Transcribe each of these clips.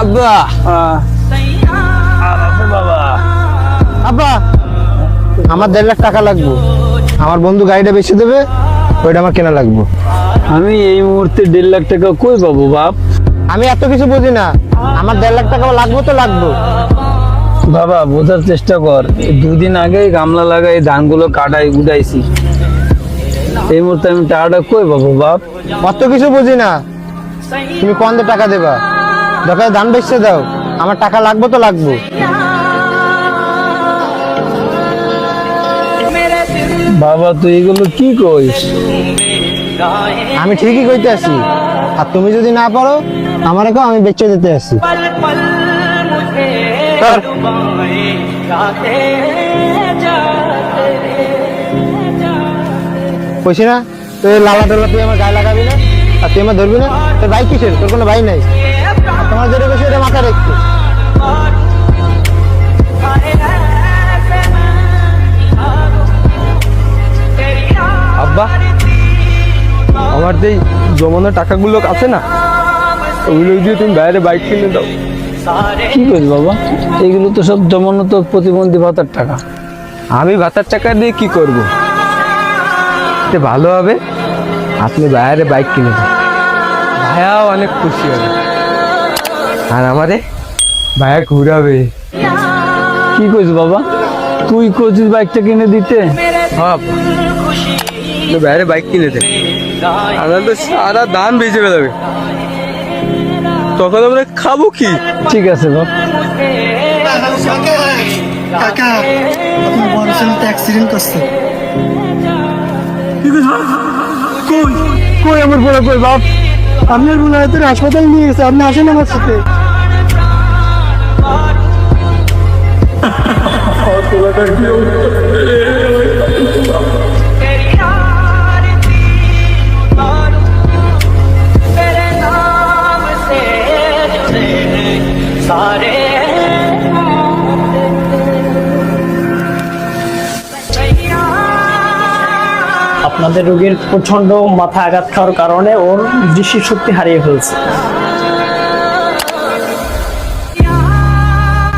আব্বা বাবা আব্বা আমার 1.5 লাখ টাকা লাগবে। আমার বন্ধু গাড়িটা বেচে দেবে, ওইটা আমার কেনা লাগবে। আমি এই মুহূর্তে 1.5 লাখ টাকা কই পাবো বাপ? আমি এত কিছু বুঝি না, আমার 1.5 লাখ টাকা লাগবে তো লাগবে। বাবা বোঝার চেষ্টা কর, এই 2 দিন আগে গামলা লাগাই ধানগুলো কাটাই উঠাইছি। এই মুহূর্তে আমি টাকাটা কই পাবো বাপ? অত কিছু বুঝি না, তুমি কোন দিয়ে টাকা দেবা? দরকার ধান বেচতে দাও, আমার টাকা লাগবে তো লাগবে। বাবা তুই এগুলো কি কইস? আমি ঠিকই কইতে আছি, আর তুমি যদি না পারো আমার কেউ আমি বেচে দিতে আসি। কইছি না তুই লালা টোলা তুই আমার গায়ে লাগাবি না, আর তুই আমার ধরবি না। তোর ভাই কিসের? তোর কোনো ভাই নাই। আর তোমার যেটা বেশি ওটা মাথায় রাখতো। আব্বা আমার যেই জমানো টাকাগুলো আছে না, ওগুলো দিয়ে তুমি বাইরে বাইক কিনে দাও। কি কইস বাবা? এগুলো তো সব জমানো তো প্রতিবন্ধী ভাতার টাকা। আমি ভাতার টাকা দিয়ে কি করব? এতে ভালো হবে আপনি বাইরে বাইক কিনে দেন, ভাইয়াও অনেক খুশি হবে, আর আমারে ভাইয়া ঘুরাবে। কি কইস বাবা? তুই কইছিস বাইকটা কিনে দিতে? হ্যাঁ আপনি বাইরে বাইক কিনে দেন, আমরা তো সারা দান বেঁচে বেড়াবে, তখন আমরা খাবো কি? ঠিক আছে বাপ। কাকা আপনার বড় ছেলে তো অ্যাক্সিডেন্ট করছে। কই আমার বড় কই বাপ? আপনার বলে হয়তো হাসপাতাল নিয়ে গেছে, আপনি আসেন আমার সাথে। আপনাদের রোগীর প্রচন্ড মাথা আঘাত খাওয়ার কারণে ওর দৃষ্টিশক্তি হারিয়ে ফেলছে।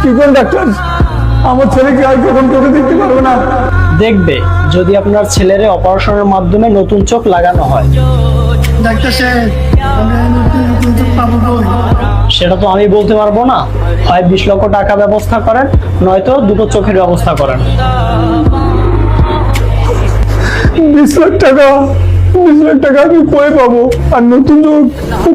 কি কোন ডাক্তার? আমার ছেলেকে আর কখন চোখে দেখতে পারবো না। দেখবে যদি আপনার ছেলের অপারেশনের মাধ্যমে নতুন চোখ লাগানো হয়। ডাক্তার সাহেব আমরা নতুন চোখ পাবো কই? সেটা তো আমি বলতে পারবো না, হয় 20 লক্ষ টাকা ব্যবস্থা করেন, নয়তো দুটো চোখের ব্যবস্থা করেন। 20 লাখ টাকা? 20 লাখ টাকা আমি কই পাবো? আর নতুন চোখ